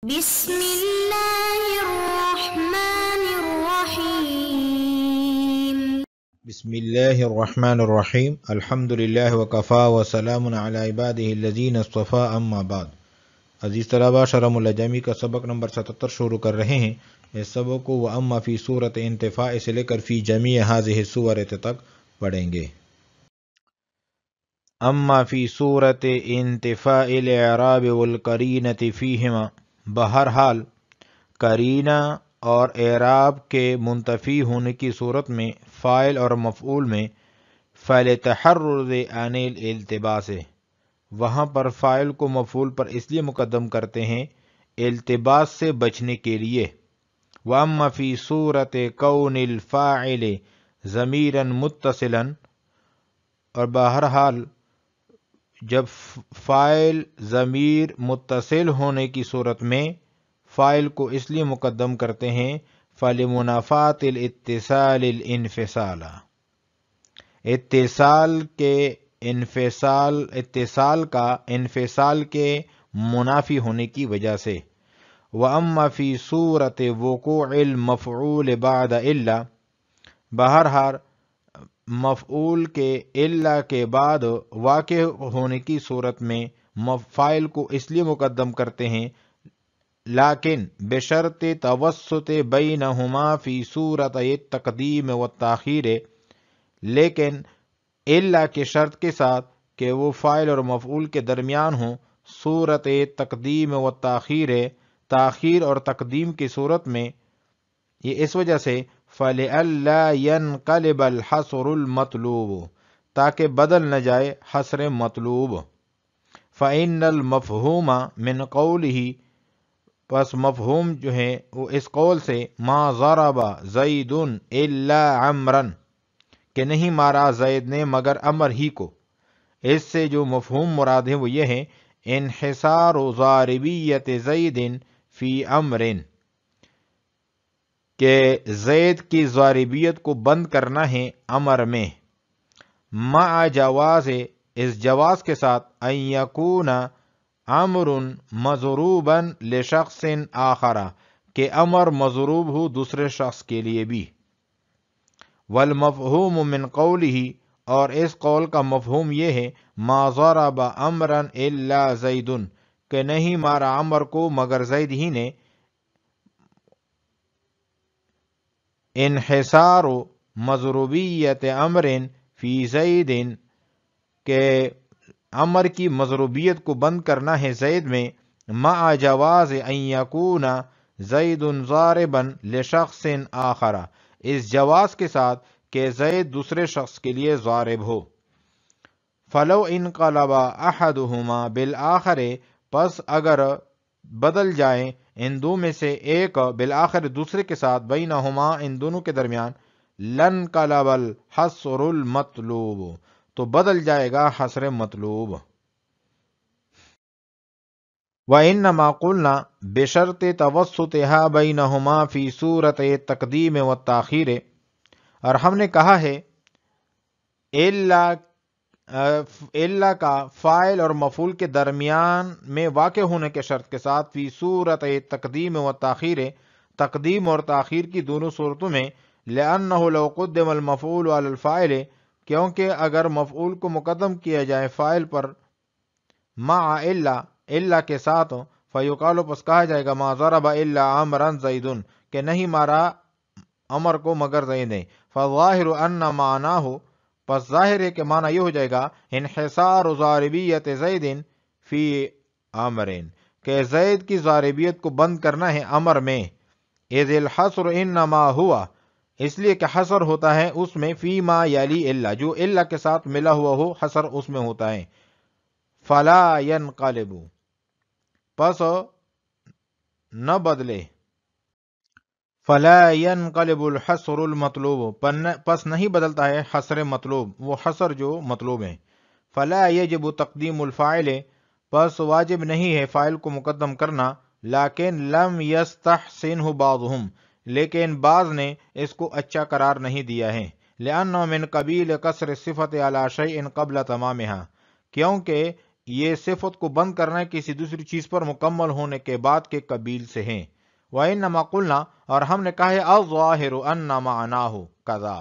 بسم اللہ الرحمن الرحیم بسم اللہ الرحمن الرحیم الحمد للہ وکفا وسلام علی عبادہ الذین اصطفیٰ اما بعد۔ عزیز طلباء، شرح الجمی کا سبق نمبر 77 شروع کر رہے ہیں۔ اس سبق کو وَأَمَّا فی صورت انتفاع سے لے کر فی جمیع هذه الصور تک پڑھیں گے۔ اما فی صورت انتفاع الاعراب والقرینۃ فیہما، بہرحال قرینہ اور اعراب کے منتفی ہونے کی صورت میں فاعل اور مفعول میں فَلِتَحَرُّزِ عَنِ الِالْتِبَاسِ، وہاں پر فاعل کو مفعول پر اس لیے مقدم کرتے ہیں التباس سے بچنے کے لیے۔ وَأَمَّا فِي صُورَةِ كَوْنِ الْفَاعِلِ ضَمِيرًا مُتَّصِلًا، اور بہرحال جب فاعل ضمیر متصل ہونے کی صورت میں فاعل کو اس لیے مقدم کرتے ہیں فَلِمُنَافَاةِ الْاِتِّصَالِ الْانْفِصَالَ، اتصال کا انفصال کے منافی ہونے کی وجہ سے۔ وَأَمَّا فِي صُورَةِ وُقُوعِ الْمَفْعُولِ بَعْدَ إِلَّا، بہرحال مفعول کے الا کے بعد واقع ہونے کی صورت میں فاعل کو اس لیے مقدم کرتے ہیں لیکن بشرط توسط بینہما فی صورت التقدیم والتاخیر، لیکن الا کی شرط کے ساتھ کہ وہ فاعل اور مفعول کے درمیان ہوں صورت تقدیم والتاخیر، تاخیر اور تقدیم کی صورت میں۔ یہ اس وجہ سے فَلِئَلَّا يَنْقَلِبَ الْحَصْرُ الْمَطْلُوبُ، تاکہ بدل نہ جائے حصر مطلوب۔ فَإِنَّ الْمَفْهُومَ مِنْ قَوْلِهِ، پس مفہوم جو ہے وہ اس قول سے مَا ضَرَبَ زَيْدٌ إِلَّا عَمْرًا، کہ نہیں مارا زید نے مگر عمر ہی کو۔ اس سے جو مفہوم مراد ہے وہ یہ ہے انحصار ضاربیت زید فی عمر، کہ زید کی ضاربیت کو بند کرنا ہے عمر میں، مع جواز، اس جواز کے ساتھ ان یکون عمر مضروبا لشخص آخر، کہ عمر مضروب ہو دوسرے شخص کے لیے بھی۔ والمفہوم من قولہ، اور اس قول کا مفہوم یہ ہے ما ضرب عمرا الا زید، کہ نہیں مارا عمر کو مگر زید ہی نے۔ انحصار مضروبیت عمر فی زید، کہ عمر کی مضروبیت کو بند کرنا ہے زید میں، مع جواز ان یکون زید ضاربا لشخص آخر، اس جواز کے ساتھ کہ زید دوسرے شخص کے لیے ضارب ہو۔ فلو انقلب احدہما بالآخر، پس اگر بدل جائیں ان دو میں سے ایک بالآخر دوسرے کے ساتھ، بینہما ان دونوں کے درمیان، لانقلب الحصر المطلوب، تو بدل جائے گا حصر مطلوب۔ وَإِنَّمَا قُلْنَا بِشَرْطِ تَوَسُّطِهَا بَيْنَهُمَا فِي صُورَتِ التَّقْدِيمِ وَالتَّأْخِيرِ، اور ہم نے کہا ہے الا کا فاعل اور مفعول کے درمیان میں واقع ہونے کے شرط کے ساتھ فی صورت تقدیم و تاخیر، تقدیم اور تاخیر کی دونوں صورتوں میں، لأنه لو قدم المفعول على الفاعل، کیونکہ اگر مفعول کو مقدم کیا جائے فاعل پر مع الا کے ساتھ، فیقال، پس کہا جائے گا ما ضرب الا عمرا زید، کہ نہیں مارا عمر کو مگر زید نے۔ فالظاہر ان معناہ، پس ظاہر ہے کہ معنی یہ ہو جائے گا انحصار ضاربیت زید فی عمر، کہ زید کی ضاربیت کو بند کرنا ہے عمر میں۔ اذ الحصر انما ہوا، اس لیے کہ حصر ہوتا ہے اس میں فی ما یلی الا، جو الا کے ساتھ ملا ہوا ہو حصر اس میں ہوتا ہے۔ فلا ینقلب، پس نہ بدلے، فلا ينقلب الحصر المطلوب، پس نہیں بدلتا ہے حصر مطلوب، وہ حصر جو مطلوب ہے۔ فلا يجب تقدیم الفاعل، پس واجب نہیں ہے فاعل کو مقدم کرنا، لیکن لم يستحسنه بعضهم، لیکن بعض نے اس کو اچھا قرار نہیں دیا ہے۔ لأنه من قبیل قصر الصفة على شيء قبل تمامها، کیونکہ یہ صفت کو بند کرنا کسی دوسری چیز پر مکمل ہونے کے بعد کے قبیل سے ہیں۔ وَإِنَّمَا قُلْنَا، اور ہم نے کہا ہے الظَّاهِرُ أَنَّ مَعْنَاهُ كَذَا،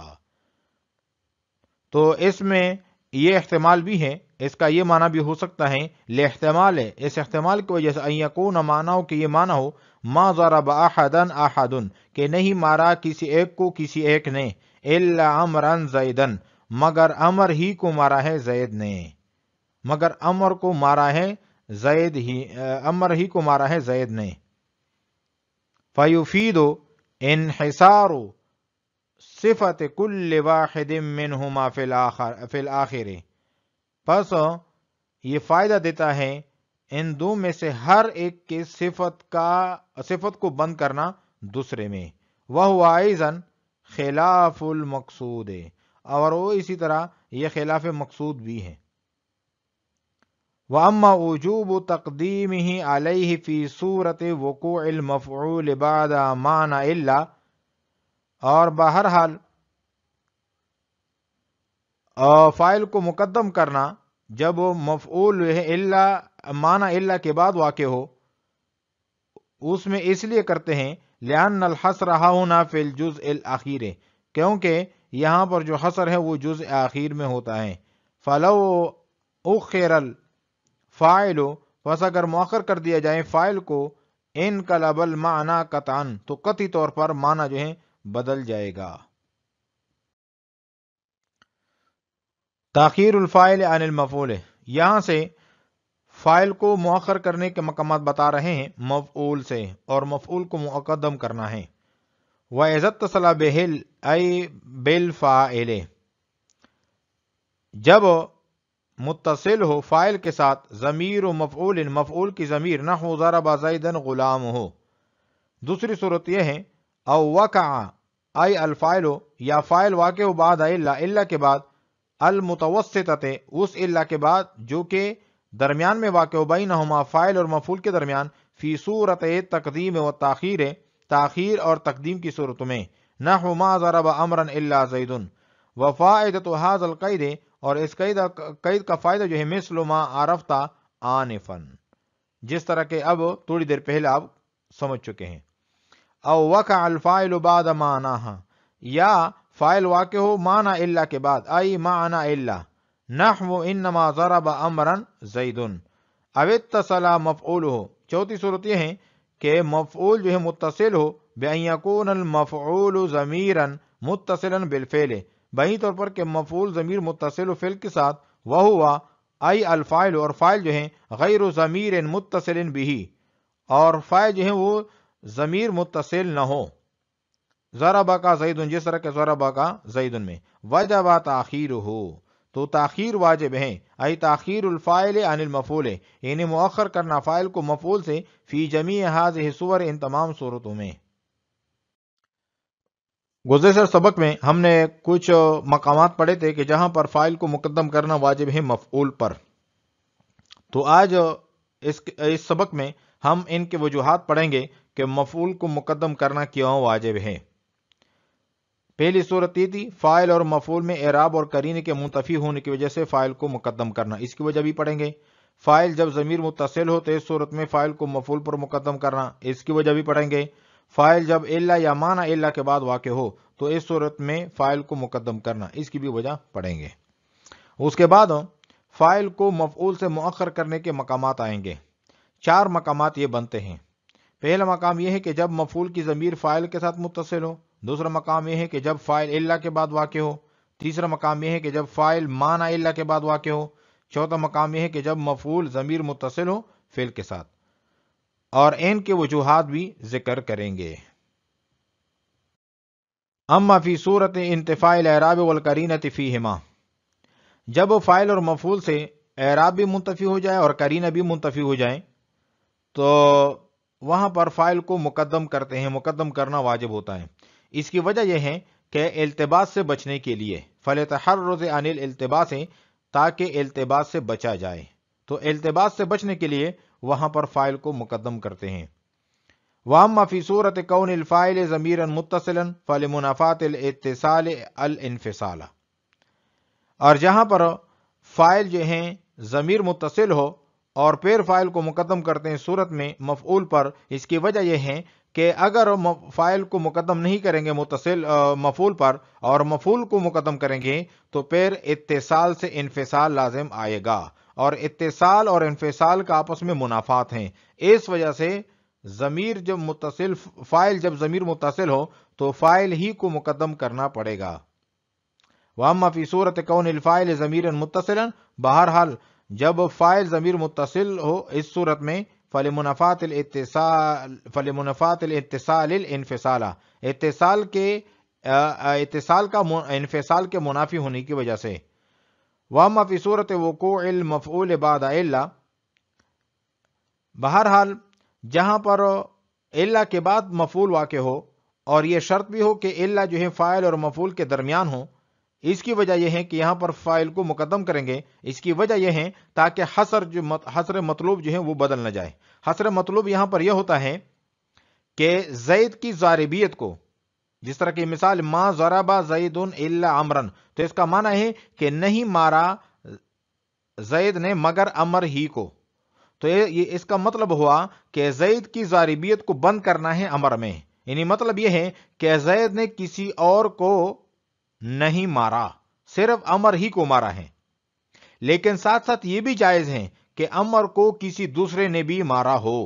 تو اس میں یہ احتمال بھی ہے، اس کا یہ معنی بھی ہو سکتا ہے، لاحتمال ہے، اس احتمال کی وجہ سے ان یکون معنی کہ یہ معنی ہو ما ضرب احدا احد، کہ نہیں مارا کسی ایک کو کسی ایک نے، الا عمرا زیدا، مگر عمر ہی کو مارا ہے زید نے، مگر عمر کو مارا ہے زید ہی، عمر ہی کو مارا ہے زید نے۔ فیفید انحصار صفت کل واحد منہما فی الآخر، پس یہ فائدہ دیتا ہے ان دو میں سے ہر ایک کے صفت کو بند کرنا دوسرے میں، وہو ایضا خلاف المقصود، اور وہ اسی طرح یہ خلاف مقصود بھی ہے۔ وَأَمَّا وُجُوبُ تَقْدِيمِهِ عَلَيْهِ فِي صُورَةِ وُقُوعِ الْمَفْعُولِ بَعْدَ مَعْنَى إِلَّا، اور بہرحال فائل کو مقدم کرنا جب مفعول الا معنی الا کے بعد واقع ہو، اس میں اس لیے کرتے ہیں لأن الحصر هنا في الجزء الأخير، کیونکہ یہاں پر جو حصر ہے وہ جزء آخر میں ہوتا ہے۔ فلو اخر الفاعل، پس اگر مؤخر کر دیا جائے فاعل کو، انقلب المعنی قطعا، تو قطعی طور پر معنی جو ہے بدل جائے گا۔ تاخیر الفاعل عن المفعول، یہاں سے فاعل کو مؤخر کرنے کے مقامات بتا رہے ہیں مفعول سے، اور مفعول کو مقدم کرنا ہے۔ وَإِذَا اتصل بِهِ أي بالفاعل، جب متصل ہو فاعل کے ساتھ ضمیر و مفعول، مفعول کی ضمیر، نحو ضرب زیدا غلام ہو۔ دوسری صورت یہ ہے او وقع ای الفاعل، یا فاعل واقع ہو بعد الا کے بعد، المتوسطۃ، اس الا کے بعد جو کہ درمیان میں واقع ہو، بینہما فاعل اور مفعول کے درمیان، فی صورت تقدیم و تاخیر، تاخیر اور تقدیم کی صورت میں، نحو ما ضرب امرا الا زید، وفائدۃ ھذا القید، اور اس قید کا فائدہ جو ہے مثل ما عرفت آنفا، جس طرح کہ اب تھوڑی دیر پہلے آپ سمجھ چکے ہیں۔ او وقع الفاعل بعد معناها، یا فاعل واقع ہو معنی الا کے بعد، ای معنی الا، نحو انما ضرب امرا زید، او اتصل مفعوله، چوتھی صورت یہ ہے کہ مفعول جو ہے متصل ہو، بأن یکون المفعول ضمیرا متصلا بالفعل، بہی طور پر کہ مفعول ضمیر متصل ہو فعل کے ساتھ، وہو ای الفاعل، اور فاعل جو ہے غیر ضمیر متصل به، اور فاعل جو ہے وہ ضمیر متصل نہ ہو، ضرب کا زید، جس طرح کہ ضرب کا زید میں، وجب تاخیر ہو، تو تاخیر واجب ہے، ای تاخیر الفاعل عن المفعول، یعنی مؤخر کرنا فاعل کو مفعول سے، فی جمیع هذه الصور، ان تمام صورتوں میں۔ گزشتہ سبق میں ہم نے کچھ مقامات پڑھے تھے کہ جہاں پر فاعل کو مقدم کرنا واجب ہے مفعول پر، تو آج اس سبق میں ہم ان کے وجوہات پڑھیں گے کہ مفعول کو مقدم کرنا کیوں واجب ہے۔ پہلی صورت یہ تھی فاعل اور مفعول میں اعراب اور قرینے کے منتفی ہونے کی وجہ سے فاعل کو مقدم کرنا، اس کی وجہ بھی پڑھیں گے۔ فاعل جب ضمیر متصل ہو تو اس صورت میں فاعل کو مفعول پر مقدم کرنا، اس کی وجہ بھی پڑھیں گے۔ فاعل جب الا یا معنی الا کے بعد واقع ہو تو اس صورت میں فاعل کو مقدم کرنا، اس کی بھی وجہ پڑھیں گے۔ اس کے بعد فاعل کو مفعول سے مؤخر کرنے کے مقامات آئیں گے۔ 4 مقامات یہ بنتے ہیں۔ پہلا مقام یہ ہے کہ جب مفعول کی ضمیر فاعل کے ساتھ متصل ہو، دوسرا مقام یہ ہے کہ جب فاعل الا کے بعد واقع ہو، تیسرا مقام یہ ہے کہ جب فاعل معنی الا کے بعد واقع ہو، چوتھا مقام یہ ہے کہ جب مفعول ضمیر متصل ہو فعل کے ساتھ، اور ان کے وجوہات بھی ذکر کریں گے۔ اما فی صورت انتفاء الاعراب والقرینۃ فیہما، جب فاعل اور مفعول سے اعراب بھی منتفی ہو جائے اور قرینہ بھی منتفی ہو جائے تو وہاں پر فاعل کو مقدم کرتے ہیں، مقدم کرنا واجب ہوتا ہے۔ اس کی وجہ یہ ہے کہ التباس سے بچنے کے لیے، فلتحرز عن الالتباس، تاکہ التباس سے بچا جائے، تو التباس سے بچنے کے لیے وہاں پر فاعل کو مقدم کرتے ہیں۔ واما فی صورت کون الفاعل ضمیرا متصلا فلمنافات الاتصال الانفصال، اور جہاں پر فاعل جو ہیں ضمیر متصل ہو اور پھر فاعل کو مقدم کرتے ہیں صورت میں مفعول پر، اس کی وجہ یہ ہے کہ اگر فاعل کو مقدم نہیں کریں گے متصل مفعول پر اور مفعول کو مقدم کریں گے تو پھر اتصال سے انفصال لازم آئے گا، اور اتصال اور انفصال کا آپس میں منافات ہیں۔ اس وجہ سے ضمیر جب متصل فاعل جب ضمیر متصل ہو تو فاعل ہی کو مقدم کرنا پڑے گا۔ واما فی صورت کون الفاعل ضمیر متصلا، بہرحال جب فاعل ضمیر متصل ہو اس صورت میں فلمنافات الاتصال الانفصال، اتصال کا انفصال کے منافی ہونے کی وجہ سے۔ واما فی صورت وقوع المفعول بعد الا، بہرحال جہاں پر الا کے بعد مفعول واقع ہو اور یہ شرط بھی ہو کہ الا جو ہے فاعل اور مفعول کے درمیان ہو، اس کی وجہ یہ ہے کہ یہاں پر فاعل کو مقدم کریں گے، اس کی وجہ یہ ہے تاکہ حصر مطلوب جو ہے وہ بدل نہ جائے۔ حصر مطلوب یہاں پر یہ ہوتا ہے کہ زید کی ضاربیت کو، جس طرح کی مثال ما ضرب زید الا عمرا، تو اس کا معنی ہے کہ نہیں مارا زید نے مگر عمر ہی کو، تو یہ اس کا مطلب ہوا کہ زید کی ضاربیت کو بند کرنا ہے عمر میں، یعنی مطلب یہ ہے کہ زید نے کسی اور کو نہیں مارا، صرف عمر ہی کو مارا ہے۔ لیکن ساتھ ساتھ یہ بھی جائز ہے کہ عمر کو کسی دوسرے نے بھی مارا ہو،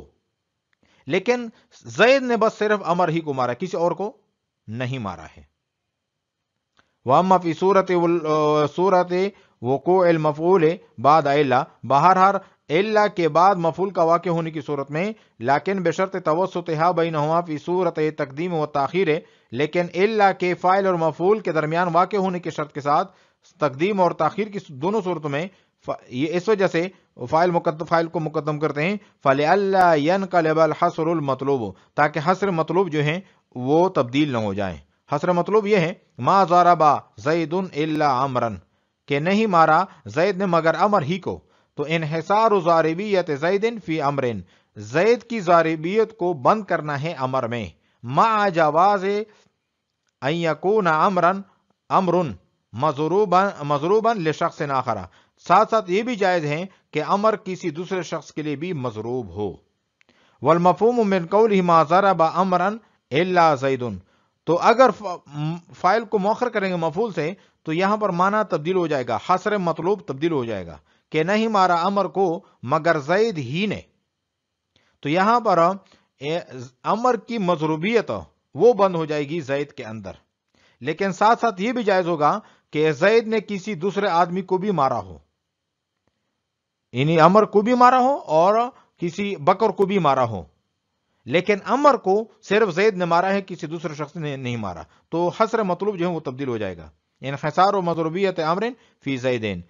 لیکن زید نے بس صرف عمر ہی کو مارا، کسی اور کو نہیں مارا ہے۔ واما فی صورت وقوع المفعول بعد الا، بہرحال الا کے بعد مفعول کا واقع ہونے کی صورت میں، لیکن بشرط توسطها بینہما فی صورت تقدیم و تاخیر، لیکن الا کے فاعل اور مفعول کے درمیان واقع ہونے کی شرط کے ساتھ تقدیم اور تاخیر کی دونوں صورتوں میں، یہ اس وجہ سے فاعل کو مقدم کرتے ہیں فَلِأَلَّا يَنْقَلِبَ الْحَصْرُ الْمَطْلُوبُ، تاکہ حصر مطلوب جو ہیں وہ تبدیل نہ ہو جائیں۔ حصر مطلوب یہ ہے ما ضرب زید الا عمرا، کہ نہیں مارا زید نے مگر عمر ہی کو، تو انحصار ضاربیت زید فی عمر، زید کی ضاربیت کو بند کرنا ہے عمر میں، مع جواز ان یکون امر مضروبا لشخص آخر، ساتھ ساتھ یہ بھی جائز ہے کہ امر کسی دوسرے شخص کے لیے بھی مضروب ہو۔ والمفہوم من قولہ ما ضرب امرا الا زید، تو اگر فاعل کو مؤخر کریں گے مفعول سے تو یہاں پر معنی تبدیل ہو جائے گا، حصر مطلوب تبدیل ہو جائے گا کہ نہیں مارا امر کو مگر زید ہی نے، تو یہاں پر امر کی مضروبیت وہ بند ہو جائے گی زید کے اندر، لیکن ساتھ ساتھ یہ بھی جائز ہوگا کہ زید نے کسی دوسرے آدمی کو بھی مارا ہو، یعنی امر کو بھی مارا ہو اور کسی بکر کو بھی مارا ہو، لیکن امر کو صرف زید نے مارا ہے، کسی دوسرے شخص نے نہیں مارا، تو حصر مطلوب جو ہے وہ تبدیل ہو جائے گا۔ انحصار و مضروبیت امر فی زیدین،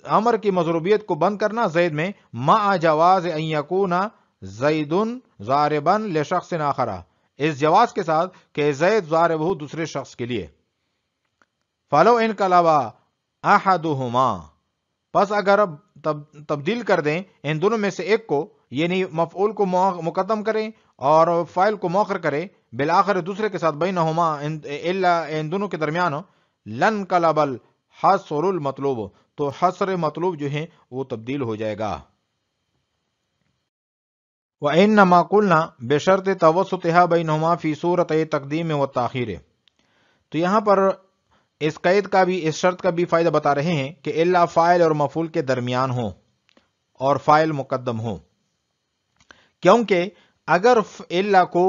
امر کی مضروبیت کو بند کرنا زید میں، مع جواز ان یکون زید ضاربا لشخص آخر، اس جواز کے ساتھ کہ زید ضارب ہو دوسرے شخص کے لیے۔ فلو انقلب احدہما، پس اگر تبدیل کر دیں ان دونوں میں سے ایک کو، یعنی مفعول کو مقدم کریں اور فاعل کو مؤخر کریں بالآخر دوسرے کے ساتھ، بینہما الا ان دونوں کے درمیان، لن قلب الحصر المطلوب، تو حصر مطلوب جو ہے وہ تبدیل ہو جائے گا۔ وَإِنَّمَا قُلْنَا بِشَرْطِ تَوَسُطِهَا بَيْنَهُمَا فِي صُورَتَيْ التَّقْدِيمِ وَالتَّأْخِيرِ، تو یہاں پر اس قید کا بھی، اس شرط کا بھی فائدہ بتا رہے ہیں کہ الا فاعل اور مفعول کے درمیان ہو اور فاعل مقدم ہو، کیونکہ اگر الا کو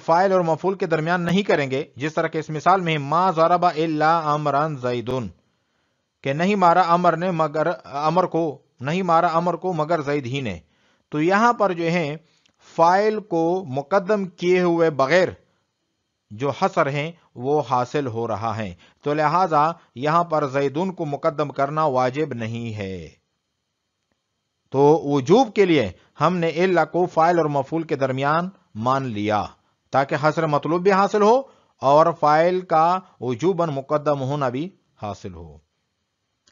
فاعل اور مفعول کے درمیان نہیں کریں گے، جس طرح کہ اس مثال میں ما ضرب الا عمرا زید، کہ نہیں مارا عمر نے مگر عمر کو، نہیں مارا عمر کو مگر زید ہی نے، تو یہاں پر جو ہے فاعل کو مقدم کیے ہوئے بغیر جو حصر ہیں وہ حاصل ہو رہا ہے، تو لہذا یہاں پر زیدون کو مقدم کرنا واجب نہیں ہے، تو وجوب کے لیے ہم نے الا کو فاعل اور مفعول کے درمیان مان لیا تاکہ حصر مطلوب بھی حاصل ہو اور فاعل کا وجوباً مقدم ہونا بھی حاصل ہو۔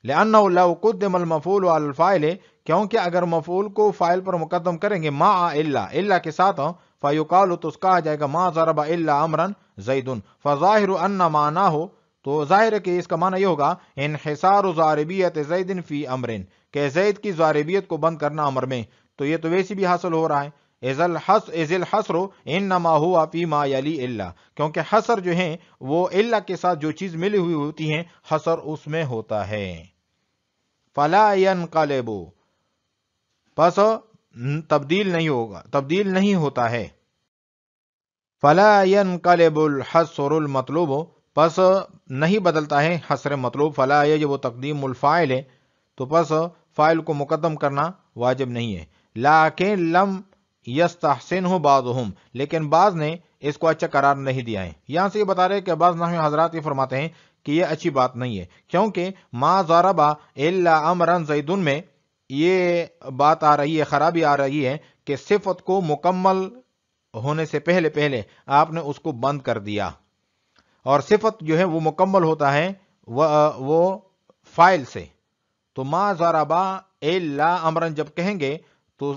لأنه لو قدم المفعول على الفاعل، کیونکہ اگر مفعول کو فاعل پر مقدم کریں گے مع الا کے ساتھ، فیقال، تو اس کہا جائے گا ما ضرب الا امرا زید، فظاہر ان معناه، تو ظاہر ہے کہ اس کا معنی یہ ہوگا انحصار ضاربیت زید فی امرن، کہ زید کی ضاربیت کو بند کرنا امر میں، تو یہ تو ویسے بھی حاصل ہو رہا ہے. اذ الحصر انما ہوا فیما یلی الا، کیونکہ حصر جو ہیں وہ الا کے ساتھ جو چیز ملی ہوئی ہوتی ہیں حصر اس میں ہوتا ہے. فلا ينقلب، پس تبدیل نہیں ہوگا، تبدیل نہیں ہوتا ہے. فلا ينقلب الحصر المطلوب، پس نہیں بدلتا ہے حصر مطلوب. فلا یجب تقدیم الفاعل ہے، تو پس فاعل کو مقدم کرنا واجب نہیں ہے. لیکن لم یستحسنہ بعضهم، لیکن بعض نے اس کو اچھا قرار نہیں دیا ہے. یہاں سے یہ بتا رہے کہ بعض نحوی حضرات یہ فرماتے ہیں کہ یہ اچھی بات نہیں ہے، کیونکہ ما ضرب الا امرا زید میں یہ بات آ رہی ہے، خرابی آ رہی ہے کہ صفت کو مکمل ہونے سے پہلے پہلے آپ نے اس کو بند کر دیا، اور صفت جو ہے وہ مکمل ہوتا ہے وہ فاعل سے. تو ما ضربا الا امرن جب کہیں گے تو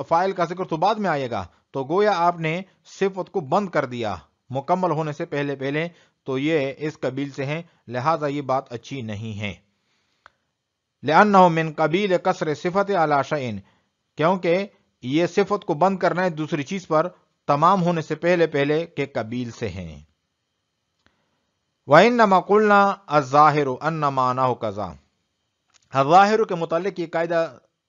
فاعل کا ذکر تو بعد میں آئے گا، تو گویا آپ نے صفت کو بند کر دیا مکمل ہونے سے پہلے پہلے، تو یہ اس قبیل سے ہیں، لہذا یہ بات اچھی نہیں ہے. لأنه من قبیل کسر صفت علی شیء، کیونکہ یہ صفت کو بند کرنا ہے دوسری چیز پر تمام ہونے سے پہلے پہلے کے قبیل سے ہیں. وَإِنَّمَا قُلْنَا الظَّاهِرُ أَنَّ مَعْنَاهُ كَذَا، الظاہر کے متعلق یہ قاعدہ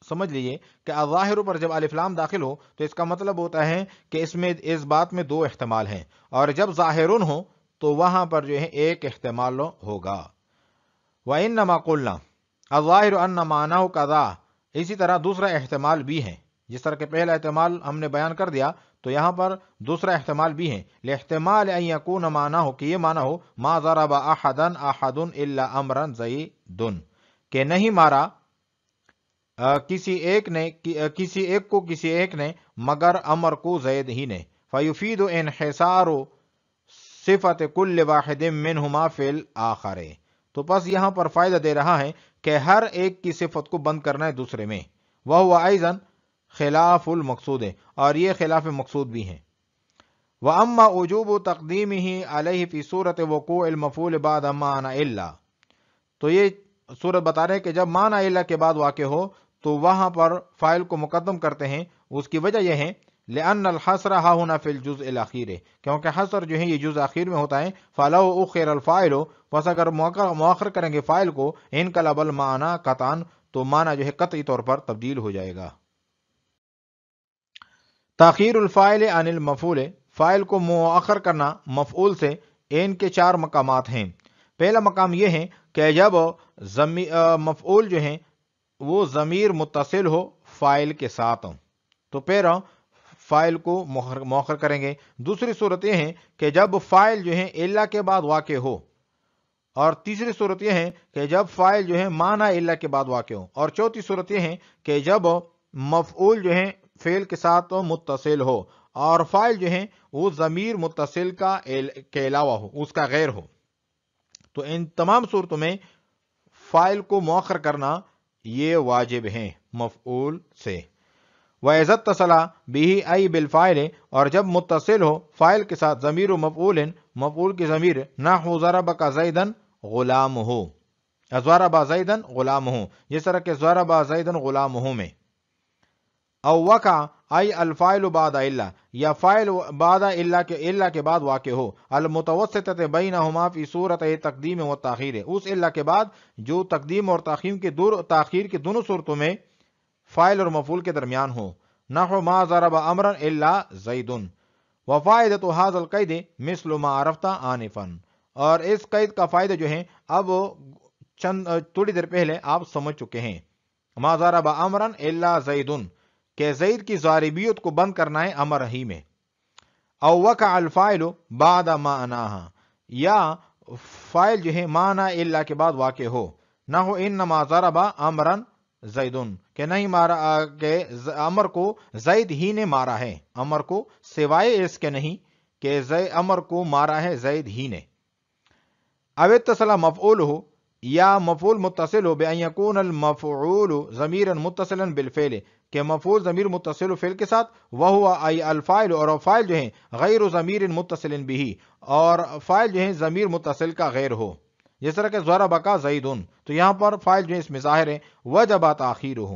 سمجھ لیجئے کہ الظاہر پر جب الف لام داخل ہو تو اس کا مطلب ہوتا ہے کہ اس بات میں دو احتمال ہیں، اور جب ظاہرون ہو تو وہاں پر جو ہے ایک احتمال ہوگا. وَإِنَّمَا قُلْنَا الظاہر أَنَّ مَعْنَاهُ كَذَا، اسی طرح دوسرا احتمال بھی ہے، جس طرح کہ پہلا احتمال ہم نے بیان کر دیا تو یہاں پر دوسرا احتمال بھی ہے. لاحتمال ان یکون معناه، کہ یہ معنی ہو ما ضرب احدا احد الا امرا زید، کہ نہیں مارا کسی ایک کو کسی ایک نے مگر امر کو زید ہی نے. فیفید انحصار صفت کل واحد منہما فی الاخر، تو پس یہاں پر فائدہ دے رہا ہے کہ ہر ایک کی صفت کو بند کرنا ہے دوسرے میں. وہو ایضا خلاف المقصود، اور یہ خلاف مقصود بھی ہیں. وَأَمَّا وُجُوبُ تَقْدِيمِهِ عَلَيْهِ فِي صُورَةِ وُقُوعِ الْمَفْعُولِ بَعْدَ مَعْنَى إِلَّا، تو یہ صورت بتا رہے ہیں کہ جب معنی الا کے بعد واقع ہو تو وہاں پر فاعل کو مقدم کرتے ہیں. اس کی وجہ یہ ہے لأن الحصر ها هنا في الجزء الأخير، کیونکہ حصر جو ہے یہ جزء اخیر میں ہوتا ہے. فلو اخر الفاعل، پس اگر مؤخر کریں گے فاعل کو، انقلب المعنى قطعا، تو معنی جو ہے قطعی طور پر تبدیل ہو جائے گا. تاخیر الفاعل عن المفعول، فاعل کو مؤخر کرنا مفعول سے، ان کے 4 مقامات ہیں. پہلا مقام یہ ہے کہ جب مفعول جو ہیں وہ ضمیر متصل ہو فاعل کے ساتھ، تو پھر فاعل کو مؤخر کریں گے. دوسری صورت یہ ہے کہ جب فاعل جو ہے الا کے بعد واقع ہو، اور تیسری صورت یہ ہے کہ جب فاعل جو ہے معنی الا کے بعد واقع ہو، اور چوتھی صورت یہ ہے کہ جب مفعول جو ہے فعل کے ساتھ متصل ہو اور فاعل جو ہے وہ ضمیر متصل کے علاوہ ہو، اس کا غیر ہو. تو ان تمام صورتوں میں فاعل کو مؤخر کرنا یہ واجب ہیں مفعول سے. وَإِذَا اتصل بِهِ أَيْ بِالْفَاعِلِ، اور جب متصل ہو فاعل کے ساتھ ضمیر و مفعول کی ضمیر، نحو ضربک زیدن غلامہ، ضرب زیدن غلامہ، جس طرح کہ ضرب زیدن غلامہ میں. او وقع ای الفاعل بعد الا، یا فاعل بعد الا کے بعد واقع ہو، المتوسطۃ بینہما فی صورت تقدیم و تاخیر، اس الا کے بعد جو تقدیم اور تاخیر کی دونوں صورتوں میں فاعل اور مفعول کے درمیان ہو. نحو ما ضرب امرا الا زید. وفائدۃ ھذا القید مثل ما عرفت آنفا، اور اس قید کا فائدہ جو ہے اب تھوڑی دیر پہلے آپ سمجھ چکے ہیں. ما ضرب امرا الا زید، کہ زید کی ضاربیت کو بند کرنا ہے امر ہی میں. او وقع الفاعل بعد معناها، یا فاعل جو ہے معنی الا کے بعد واقع ہو. نحو انما ضرب امرا زید، کہ نہیں مارا، کہ امر کو زید ہی نے مارا ہے، امر کو سوائے اس کے نہیں کہ امر کو مارا ہے زید ہی نے. او اتصل مفعول ہو، یا مفعول متصل ہو، بأن یکون المفعول ضمیرا متصلا بالفعل، کہ مفعول ضمیر متصل ہو فعل کے ساتھ، وہو ای الفاعل، اور فاعل جو ہے غیر ضمیر متصل به، اور فاعل جو ہے ضمیر متصل کا غیر ہو. جس طرح کہ ضرب کا زیدن، تو یہاں پر فاعل جو اس میں ظاہر ہے، وجب تاخیرہ،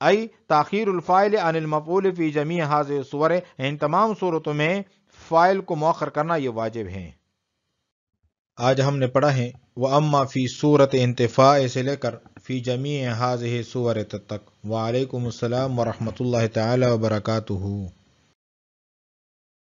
ای تاخیر الفاعل عن المفعول فی جمیع هذه الصور، ان تمام صورتوں میں فاعل کو مؤخر کرنا یہ واجب ہے۔ آج ہم نے پڑھا ہے وَأَمَّا فی صورت انتفاء سے لے کر فی جمیع هذه الصور تک۔ وعلیکم السلام ورحمۃ اللہ تعالی وبرکاتہ۔